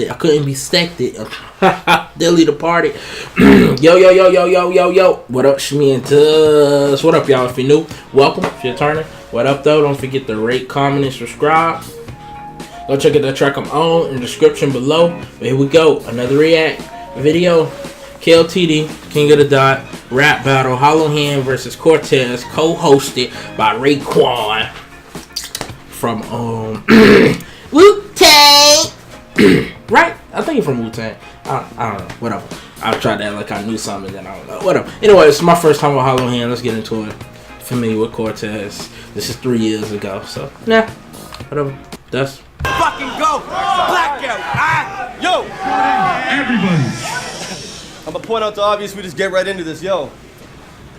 I couldn't be sexted. Dilly the party. Yo. What up, Shmi and Tuz? What up, y'all? If you're new, welcome. If you're turning, what up, though? Don't forget to rate, comment, and subscribe. Go check out the track I'm on in the description below. But here we go. Another react video. KOTD, King of the Dot, rap battle, Hollohan versus Cortez, co-hosted by Raekwon from Wu-Tang. Right? I think he's from Wu-Tang. I don't know. Whatever. I've tried that like I knew something, then I don't know. Whatever. Anyway, it's my first time with Hollohan. Let's get into it. Familiar with Cortez. This is 3 years ago, so nah. Whatever. That's fucking go! Blackout! Yo! Everybody! I'm gonna point out the obvious, we just get right into this, yo.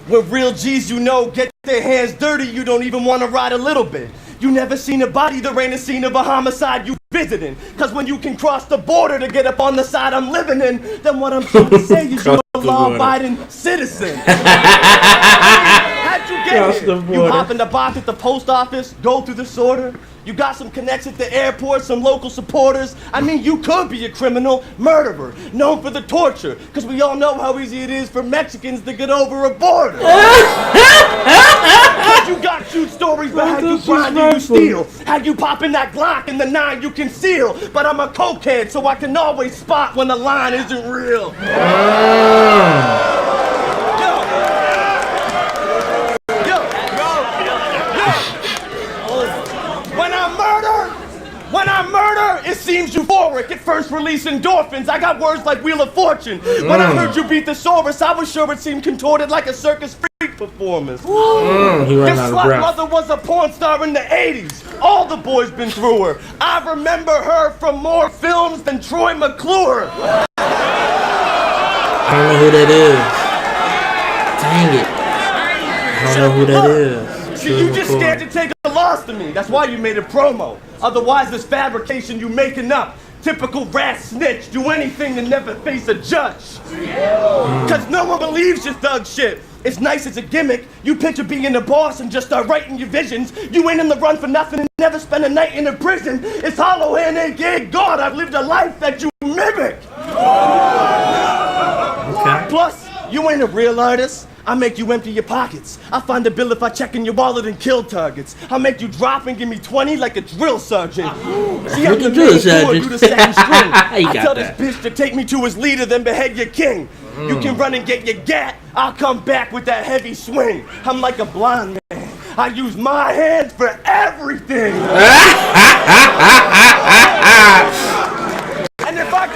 When real G's you know get their hands dirty, you don't even wanna ride a little bit. You never seen a body, there ain't a scene of a homicide you visiting. Cause when you can cross the border to get up on the side I'm living in, then what I'm trying to say is you're a law-abiding citizen. How'd you get here? You hop in the box at the post office, go through the sorter. You got some connects at the airport, some local supporters. I mean, you could be a criminal murderer, known for the torture, because we all know how easy it is for Mexicans to get over a border. You got shoot stories about how you grind and you steal, how you pop in that Glock and the 9 you conceal. But I'm a cokehead, so I can always spot when the line isn't real. When I murder, it seems euphoric. At first release endorphins. I got words like Wheel of Fortune. When I heard you beat the Saurus, I was sure it seemed contorted like a circus freak performance. This slut mother was a porn star in the 80s. All the boys been through her. I remember her from more films than Troy McClure. I don't know who that is. Dang it. I don't know who that is. See, you just scared to take a loss to me. That's why you made a promo. Otherwise, this fabrication you making up. Typical rat snitch. Do anything to never face a judge. Cause no one believes your thug shit. It's nice as a gimmick. You picture being the boss and just start writing your visions. You ain't in the run for nothing and never spend a night in a prison. It's Hollohan, aka God. I've lived a life that you mimic. Okay. Plus, you ain't a real artist. I make you empty your pockets. I find a bill if I check in your wallet and kill targets. I'll make you drop and give me 20 like a drill sergeant. See, I'm the main core, you the second string. I tell this bitch to take me to his leader, then behead your king. You can run and get your gat. I'll come back with that heavy swing. I'm like a blind man. I use my hands for everything. And if I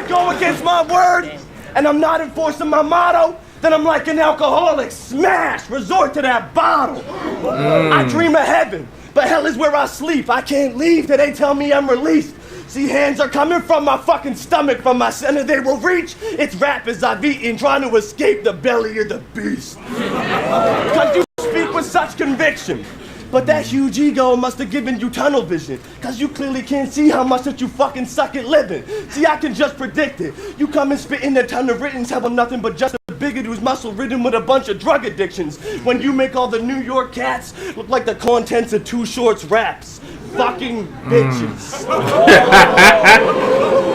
go against my word and I'm not enforcing my motto, then I'm like an alcoholic. Smash! Resort to that bottle. I dream of heaven, but hell is where I sleep. I can't leave till they tell me I'm released. See, hands are coming from my fucking stomach, from my center they will reach. It's rappers I've eaten, trying to escape the belly of the beast. Cause you speak with such conviction. But that huge ego must have given you tunnel vision. Cause you clearly can't see how much that you fucking suck at living. See, I can just predict it. You come and spit in a ton of writtens, have them nothing but just a bigot who's muscle ridden with a bunch of drug addictions. When you make all the New York cats look like the contents of Too Short's raps. Fucking bitches.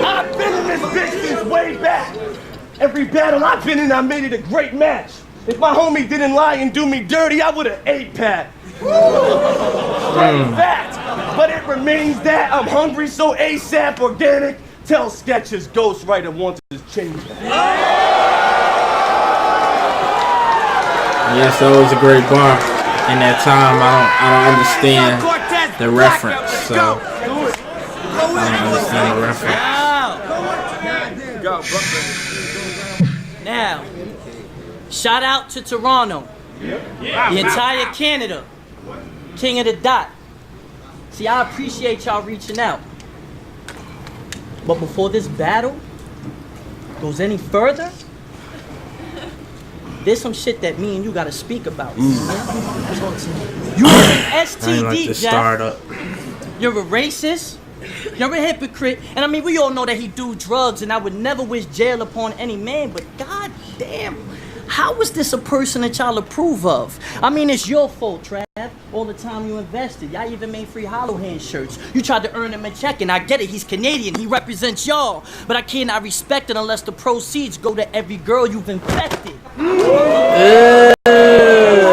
I've been in this bitch since way back. Every battle I've been in, I made it a great match. If my homie didn't lie and do me dirty, I would've ate Pat. Straight fact, but it remains that I'm hungry, so ASAP organic. Tell Sketches ghostwriter wants his change back. Yes, that was a great bar. In that time, I don't understand the reference, so I don't understand the reference. Now, shout out to Toronto, the entire Canada, King of the Dot. See, I appreciate y'all reaching out. But before this battle goes any further, there's some shit that me and you gotta speak about. You're an STD, Jeff. You're a racist. You're a hypocrite. And I mean, we all know that he do drugs, and I would never wish jail upon any man, but god damn, How is this a person that y'all approve of? I mean, it's your fault, Trav. All the time you invested. Y'all even made free Hollohan shirts. You tried to earn him a check, and I get it. He's Canadian. He represents y'all. But I cannot respect it unless the proceeds go to every girl you've infected. You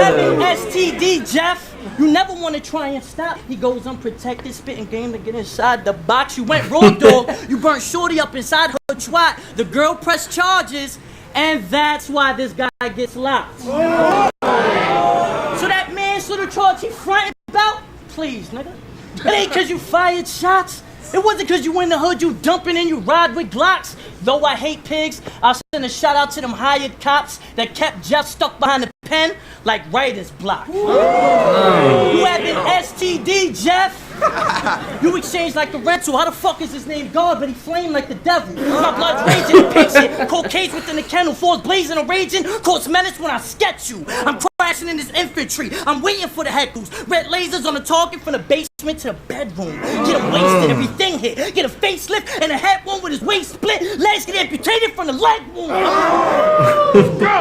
having STD, Jeff. You never want to try and stop. He goes unprotected, spitting game to get inside the box. You went raw dog. You burnt Shorty up inside her twat. The girl pressed charges, and that's why this guy gets locked. So that manslaughter charge he fronting about? Please, nigga. It ain't cause you fired shots. It wasn't cause you in the hood, you dumping and you ride with Glocks. Though I hate pigs, I'll send a shout out to them hired cops that kept Jeff stuck behind the pen like writer's block. You having STD, Jeff? You exchanged like a rental. How the fuck is his name God, but he flamed like the devil? My blood's raging and picture. Cold cage within the kennel, falls blazing and raging. Cause menace when I sketch you. I'm crashing in this infantry. I'm waiting for the heckles. Red lasers on the target from the basement to the bedroom. Get him wasted, everything hit. Get a facelift and a head wound with his waist split. Legs get amputated from the leg wound.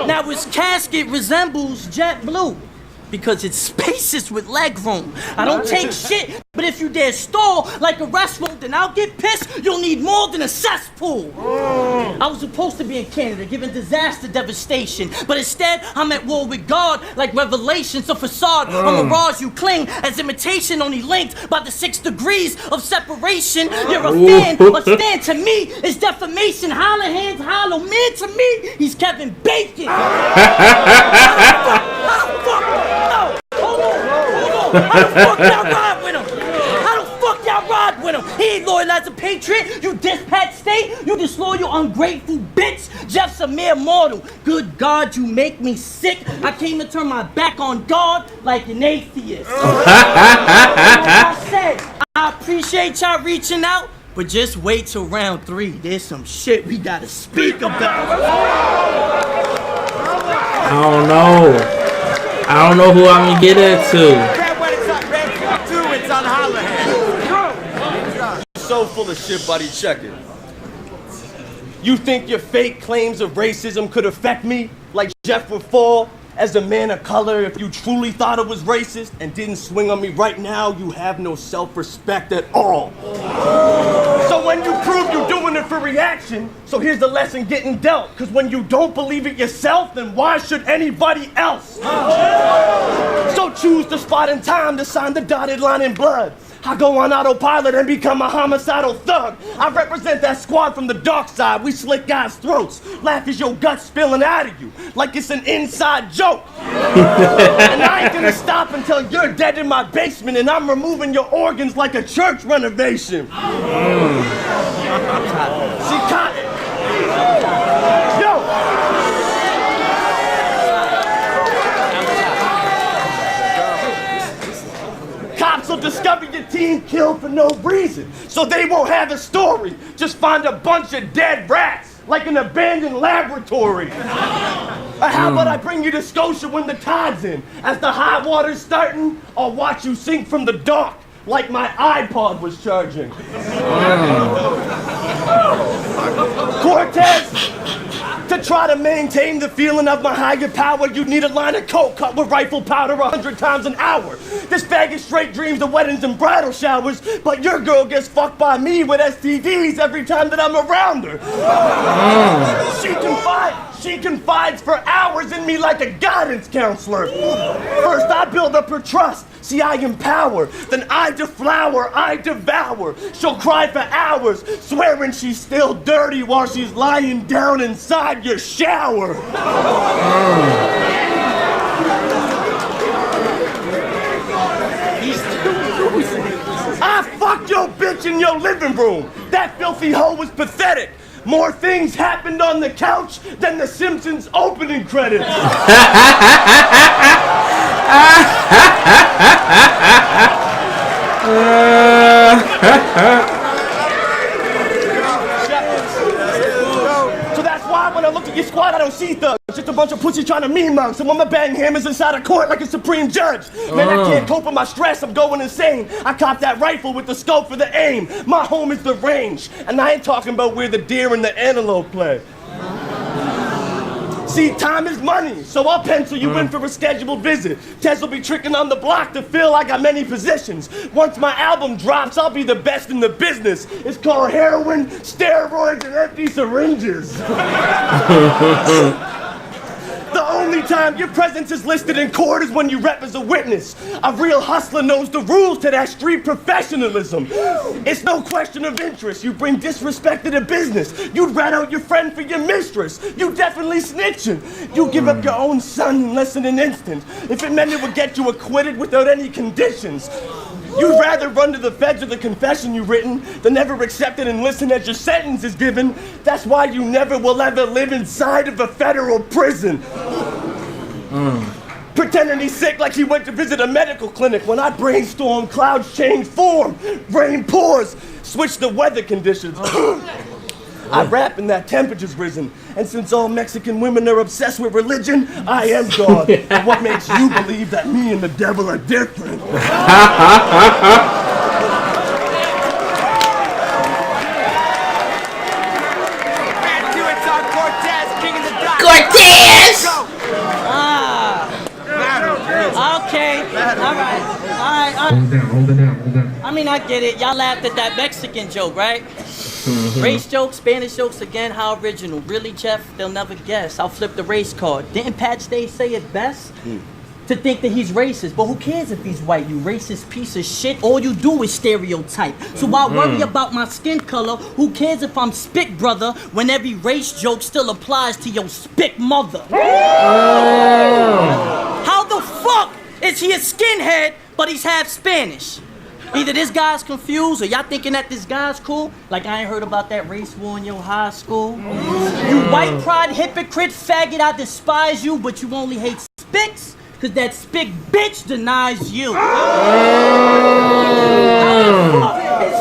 Now his casket resembles JetBlue because it's spacious with leg room. I don't take shit, but if you dare stall like a restroom, then I'll get pissed. You'll need more than a cesspool. I was supposed to be in Canada, giving disaster devastation, but instead I'm at war with God, like Revelations, a facade, a mirage you cling, as imitation only linked by the 6 degrees of separation. You're a fan, but stand to me is defamation. Hollohan's hollow man to me, he's Kevin Bacon. No, hold on. How the fuck y'all ride with him? How the fuck y'all ride with him? He ain't loyal as a patriot. You dispatch state. You disloyal, ungrateful bitch. Jeff's a mere mortal. Good God, you make me sick. I came to turn my back on God like an atheist. I said, I appreciate y'all reaching out, but just wait till round 3. There's some shit we gotta speak about. I don't know. I don't know who I'm gonna get it to. It's on Hollohan. So full of shit, buddy. Check it. You think your fake claims of racism could affect me like Jeff would fall as a man of color if you truly thought it was racist and didn't swing on me right now? You have no self-respect at all. So when you prove you're doing it for reaction, so here's the lesson getting dealt. Because when you don't believe it yourself, then why should anybody else? So choose the spot and time to sign the dotted line in blood. I go on autopilot and become a homicidal thug. I represent that squad from the dark side. We slit guys' throats. Laugh as your guts spilling out of you like it's an inside joke. And I ain't gonna stop until you're dead in my basement and I'm removing your organs like a church renovation. See, Cotton. Yo! Cops will discover your team killed for no reason, so they won't have a story. Just find a bunch of dead rats, like an abandoned laboratory. How about I bring you to Scotia when the tide's in? As the high water's starting, I'll watch you sink from the dock, like my iPod was charging. Cortez, to try to maintain the feeling of my higher power, you'd need a line of coke cut with rifle powder 100 times an hour. This faggot straight dreams of weddings and bridal showers, but your girl gets fucked by me with STDs every time that I'm around her. She confides for hours in me like a guidance counselor. First, I build up her trust. See, I empower. Then I deflower, I devour. She'll cry for hours, swearing she's still dirty while she's lying down inside your shower. I fucked your bitch in your living room. That filthy hoe was pathetic. More things happened on the couch than the Simpsons opening credits. So that's why when I look at your squad, I don't see thugs. Just a bunch of pussies trying to mean mug. So I'ma bang hammers inside a court like a supreme judge. Man, I can't cope with my stress. I'm going insane. I cop that rifle with the scope for the aim. My home is the range. And I ain't talking about where the deer and the antelope play. See, time is money, so I'll pencil you in for a scheduled visit. Tez will be tricking on the block to fill. I got many positions. Once my album drops, I'll be the best in the business. It's called heroin, steroids, and empty syringes. The only time your presence is listed in court is when you rep as a witness. A real hustler knows the rules to that street professionalism. It's no question of interest. You bring disrespect to the business. You'd rat out your friend for your mistress. You definitely snitching. You give up your own son in less than an instant. If it meant it would get you acquitted without any conditions. You'd rather run to the feds with the confession you've written than never accept it and listen as your sentence is given. That's why you never will ever live inside of a federal prison. Pretending he's sick like he went to visit a medical clinic. When I brainstorm, clouds change form, rain pours, switch the weather conditions. I rap and that temperature's risen. And since all Mexican women are obsessed with religion, I am God. And what makes you believe that me and the devil are different? Cortez! Okay, alright. Hold it down. I mean, I get it. Y'all laughed at that Mexican joke, right? Race jokes, Spanish jokes again, how original. Really, Jeff? They'll never guess. I'll flip the race card. Didn't Pat Stay say it best? To think that he's racist, but who cares if he's white, you racist piece of shit? All you do is stereotype. So why worry about my skin color? Who cares if I'm spick, brother, when every race joke still applies to your spick mother? How the fuck is he a skinhead, but he's half Spanish? Either this guy's confused or y'all thinking that this guy's cool. Like I ain't heard about that race war in your high school. You white pride hypocrite faggot, I despise you, but you only hate spicks cause that spick bitch denies you. Is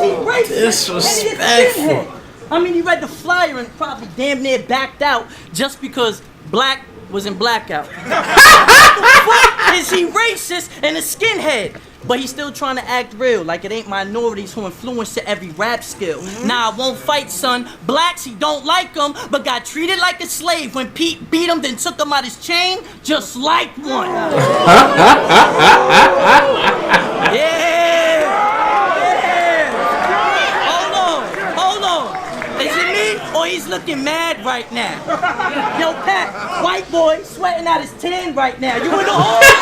he racist? Disrespectful. I mean, he read the flyer and probably damn near backed out just because black was in blackout. How the fuck is he racist and a skinhead? But he's still trying to act real, like it ain't minorities who influence to every rap skill. Nah, I won't fight, son. Blacks, he don't like them, but got treated like a slave. When Pete beat him, then took him out his chain, just like one. Yeah. Hold on. Is it me or he's looking mad right now? Yo, Pat, white boy sweating out his tan right now. You in the hood?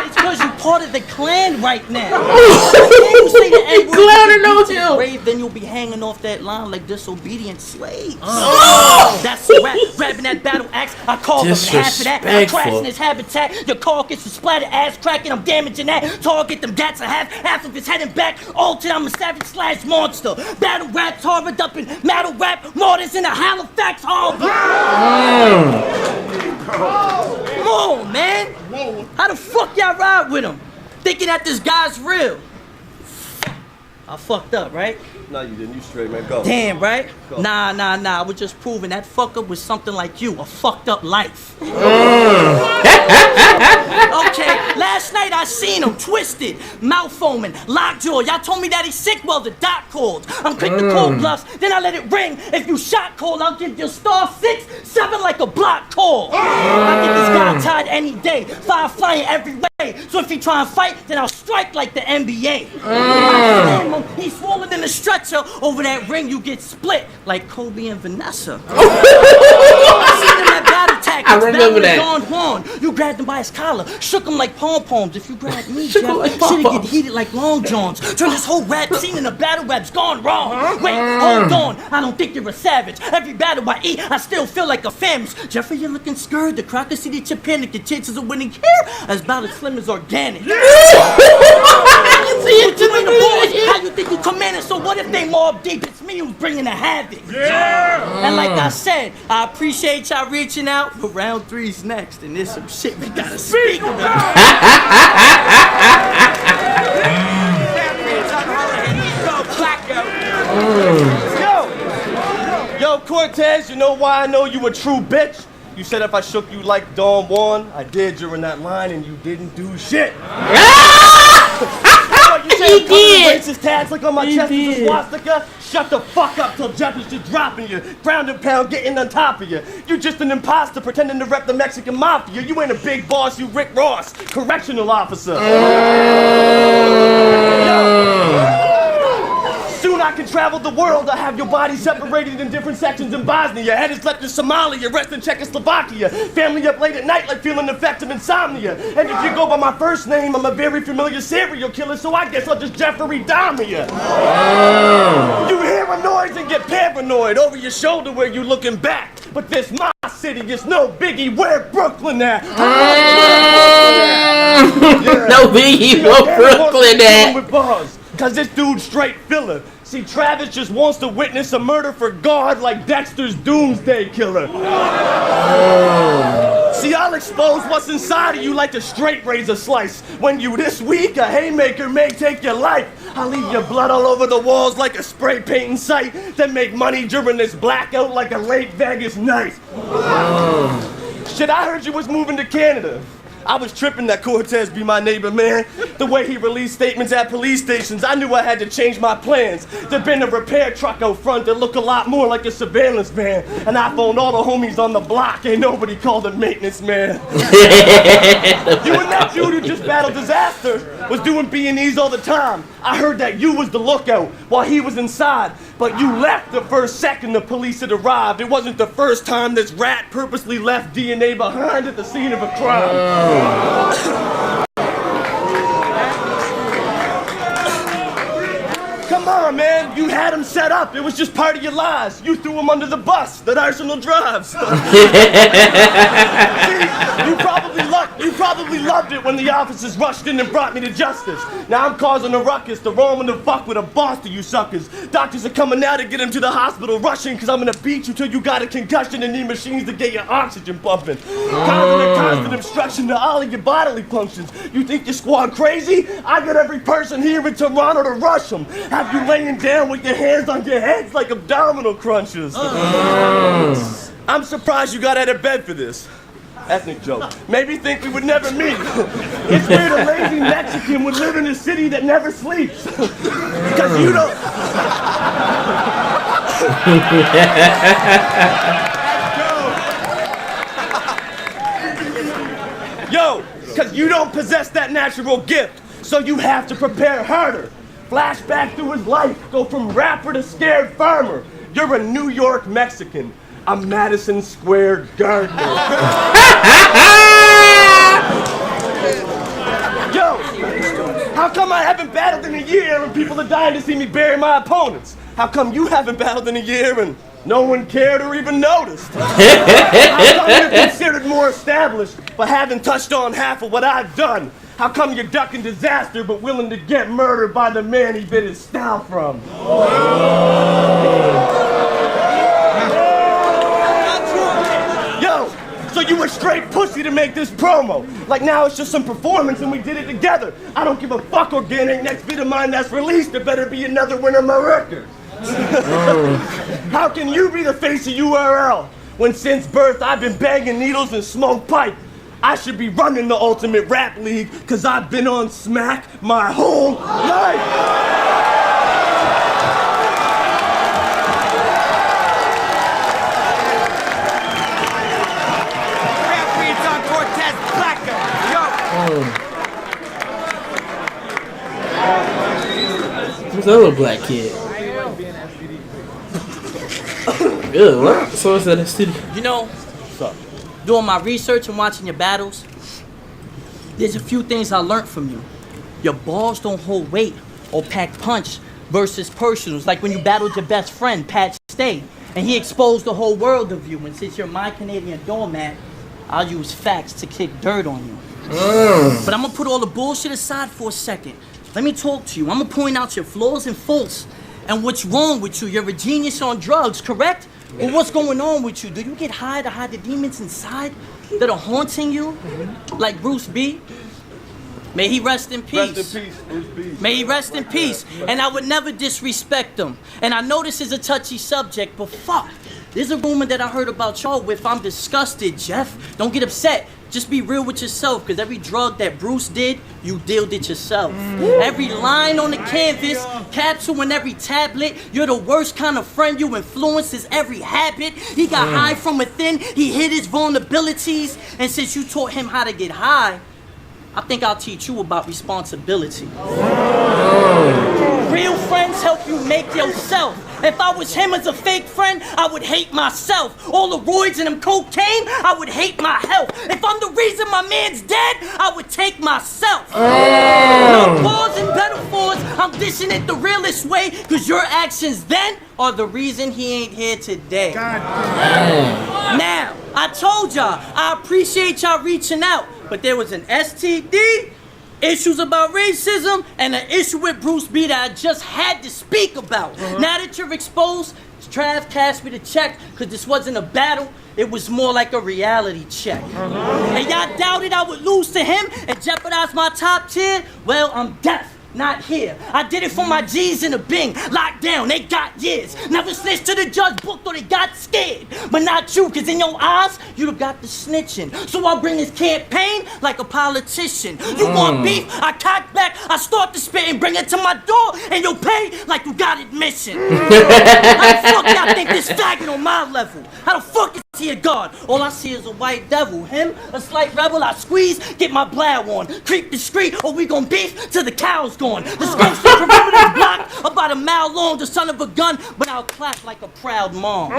It's because you part of the Klan right now. You say the N-word, Clan knows you. Brave, then you'll be hanging off that line like disobedient slaves. That's a rap. Grabbing that battle axe, I call him half of that. I'm crashing his habitat. Your carcass is splattered, ass cracking. I'm damaging that. Target them gats. I have half of his head and back. Altered, I'm a savage slash monster. Battle rap, tarred up in metal rap. Martyrs in the Halifax harbor. Come on, man. How the fuck y'all ride with him? Thinking that this guy's real. I fucked up, right? No, you didn't. You straight, man. Go. Damn, right? Go. Nah. I was just proving that fucker was something like you, a fucked up life. Okay, last night I seen him twisted, mouth foaming, lockjaw. Y'all told me that he's sick, well the doc called. I'm quick to call bluffs, then I let it ring. If you shot call, I'll give you star 6, 7 like a block call. I get this guy tied any day, fire flying every way. So if he try and fight, then I'll strike like the NBA. If I slam him, he's swollen in the stretcher. Over that ring, you get split like Kobe and Vanessa. I seen him at battle tactics. I remember that. Don Juan. You grabbed him by his collar, shook him like pom-poms. If you grabbed me, Jeff, shit'd get heated like long johns. Turn this whole rap scene into battle rap's gone wrong. Wait, hold on. I don't think you're a savage. Every battle I eat, I still feel like a famished. Jeffrey, you're looking scared. The crowd can see that you panic. The chances of winning here is about as slim as organic. You ain't the boys. How you think you commanding? So what if they mob deep? It's me who's bringing the havoc. Yeah. And like I said, I appreciate y'all reaching out. But round 3's next, and there's some shit we gotta speak about. Yo, Cortez, you know why I know you a true bitch? You said if I shook you like Don Juan, I did during that line, and you didn't do shit. You said racist tags like on my chest is a swastika. Shut the fuck up till Jeff is just dropping you. Ground and pound getting on top of you. You just an imposter pretending to rep the Mexican mafia. You ain't a big boss, you Rick Ross, correctional officer. Soon I can travel the world. I have your body separated in different sections in Bosnia. Head is left in Somalia, rest in Czechoslovakia. Family up late at night like feeling the effects of insomnia. And if you go by my first name, I'm a very familiar serial killer, so I guess I'll just Jeffrey Dahmer you. You hear a noise and get paranoid over your shoulder where you looking back. But this my city, it's no biggie. Where Brooklyn at? No biggie, where Brooklyn at? With bars. Cause this dude's straight filler. See, Travis just wants to witness a murder for God like Dexter's Doomsday Killer. See, I'll expose what's inside of you like a straight razor slice. When you this weak, a haymaker may take your life. I'll leave your blood all over the walls like a spray painting site. Then make money during this blackout like a late Vegas night. Shit, I heard you was moving to Canada. I was tripping that Cortez be my neighbor, man. The way he released statements at police stations, I knew I had to change my plans. There'd been a repair truck out front that looked a lot more like a surveillance van. And I phoned all the homies on the block, ain't nobody called a maintenance man. You and that dude who just battled disaster was doing B&Es all the time. I heard that you was the lookout while he was inside. But you left the first second the police had arrived. It wasn't the first time this rat purposely left DNA behind at the scene of a crime. Come on, man. You had him set up. It was just part of your lies. You threw him under the bus that Arsenal drives. See, you probably loved it when the officers rushed in and brought me to justice. Now I'm causing a ruckus to roam in the fuck with a boss to you suckers. Doctors are coming now to get him to the hospital rushing because I'm gonna beat you till you got a concussion and need machines to get your oxygen pumping. Causing a constant obstruction to all of your bodily functions. You think your squad crazy? I got every person here in Toronto to rush them. Have you laying down with your hands on your heads like abdominal crunchers. I'm surprised you got out of bed for this. Ethnic joke. Maybe think we would never meet. It's weird a lazy Mexican would live in a city that never sleeps. Because you don't... Yo, because you don't possess that natural gift, so you have to prepare harder. Flashback through his life, go from rapper to scared farmer. You're a New York Mexican. I'm Madison Square Gardener. Yo, how come I haven't battled in a year and people are dying to see me bury my opponents? How come you haven't battled in a year and no one cared or even noticed? How come you're considered more established but haven't touched on half of what I've done? How come you're ducking disaster but willing to get murdered by the man he bit his style from? Yo, so you were straight pussy to make this promo. Like now it's just some performance and we did it together. I don't give a fuck, organic. Next bit of mine that's released, there better be another winner of my record. How can you be the face of URL when since birth I've been banging needles and smoke pipe? I should be running the Ultimate Rap League because I've been on smack my whole life. Rap beats on Cortez Blacko. Yo. Who's that little black kid? Good, what? So is that in studio? You know, doing my research and watching your battles, there's a few things I learned from you. Your balls don't hold weight or pack punch versus personals, like when you battled your best friend, Pat Stay, and he exposed the whole world of you, and since you're my Canadian doormat, I'll use facts to kick dirt on you. But I'm gonna put all the bullshit aside for a second. Let me talk to you. I'm gonna point out your flaws and faults and what's wrong with you. You're a genius on drugs, correct? Well, what's going on with you? Do you get high to hide the demons inside that are haunting you? Like Bruce B? May he rest in peace. Rest in peace, Bruce B. May he rest in peace. And I would never disrespect him. And I know this is a touchy subject, but fuck. There's a rumor that I heard about y'all with. I'm disgusted, Jeff. Don't get upset. Just be real with yourself, because every drug that Bruce did, you dealed it yourself. Every line on the canvas, capsule in every tablet, you're the worst kind of friend. You influence his every habit. He got high from within, he hid his vulnerabilities. And since you taught him how to get high, I think I'll teach you about responsibility. Real friends help you make yourself. If I was him as a fake friend, I would hate myself. All the roids and them cocaine, I would hate my health. If I'm the reason my man's dead, I would take myself. No pause and metaphors, I'm dishing it the realest way, cause your actions then are the reason he ain't here today. Now, I told y'all, I appreciate y'all reaching out, but there was an STD, issues about racism, and an issue with Bruce B that I just had to speak about. Now that you're exposed, Trav cast me the check, because this wasn't a battle, it was more like a reality check. And y'all doubted I would lose to him and jeopardize my top tier? Well, I'm deaf. Not here. I did it for my G's in the Bing. Locked down, they got years. Never snitched to the judge book or they got scared. But not you, cause in your eyes, you'd got the snitching. So I bring this campaign like a politician. You want beef? I cock back, I start to spit and bring it to my door, and you'll pay like you got admission. How the fuck y'all think this faggot on my level? How the fuck is he a god? All I see is a white devil. Him, a slight rebel, I squeeze, get my blow on. Creep the street, or we gon' beef till the cow's gone. The skunks the perimeter block, about a mile long, the son of a gun, but I'll clap like a proud mom.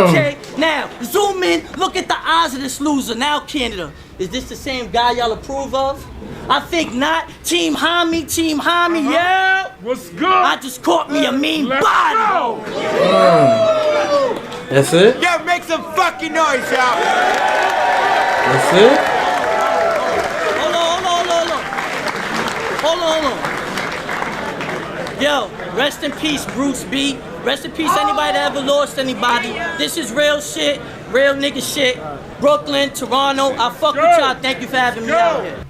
Okay, now, zoom in, look at the eyes of this loser. Now, Canada, is this the same guy y'all approve of? I think not. Team Homie, yeah? What's good? I just caught me a mean body. That's it? Yo, make some fucking noise, y'all. That's it? Hold on. Yo, rest in peace, Bruce B. Rest in peace, anybody that ever lost anybody. This is real shit, real nigga shit. Brooklyn, Toronto, I fuck with y'all. Thank you for having me out here.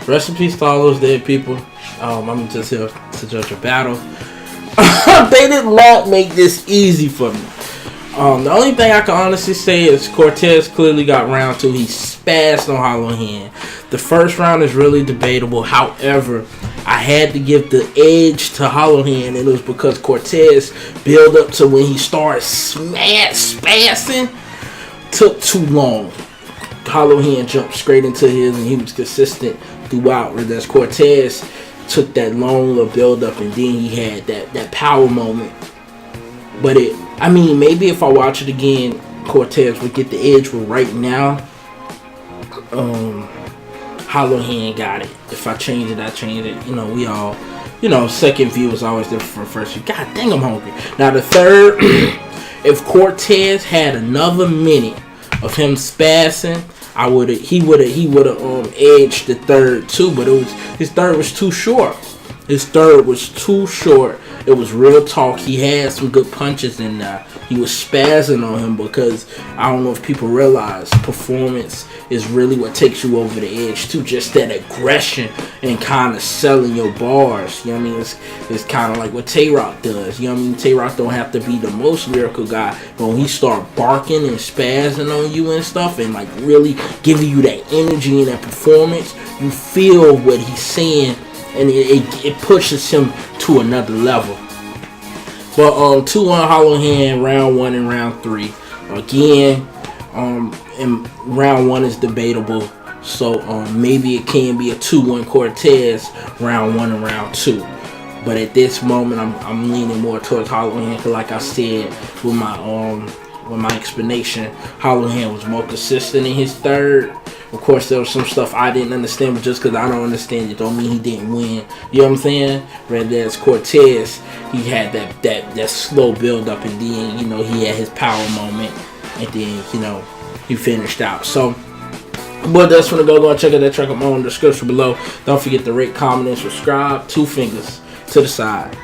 Rest in peace to all those dead people. I'm just here to judge a battle. They did not make this easy for me. The only thing I can honestly say is Cortez clearly got round 2. He spazzed on Hollohan. The first round is really debatable. However, I had to give the edge to Hollohan, and it was because Cortez build up to when he started spazzing took too long. Hollohan jumped straight into his, and he was consistent throughout. Whereas Cortez took that long little build up, and then he had that power moment. But maybe if I watch it again, Cortez would get the edge. But right now, Hollohan got it. If I change it, I change it. We all, second view is always different from first view. God dang, I'm hungry. Now the third, if Cortez had another minute of him spazzing, he would have edged the third too, but his third was too short. It was real talk. He had some good punches in there. He was spazzing on him because I don't know if people realize performance is really what takes you over the edge too. Just that aggression and kind of selling your bars. You know what I mean? It's kind of like what Tay-Rock does. You know what I mean? Tay-Rock don't have to be the most lyrical guy, but when he start barking and spazzing on you and stuff, and like really giving you that energy and that performance, you feel what he's saying. And it pushes him to another level. But 2-1 Hollohan, round 1 and round 3. Again, and round 1 is debatable. So maybe it can be a 2-1 Cortez, round 1 and round 2. But at this moment, I'm leaning more towards Hollohan, because like I said with my explanation, Hollohan was more consistent in his third. Of course, there was some stuff I didn't understand, but just because I don't understand it don't mean he didn't win. You know what I'm saying? Whereas Cortez, he had that slow build up, and then he had his power moment, and then he finished out. So, but that's when go and check out that track. I'm on the description below. Don't forget to rate, comment, and subscribe. 2 fingers to the side.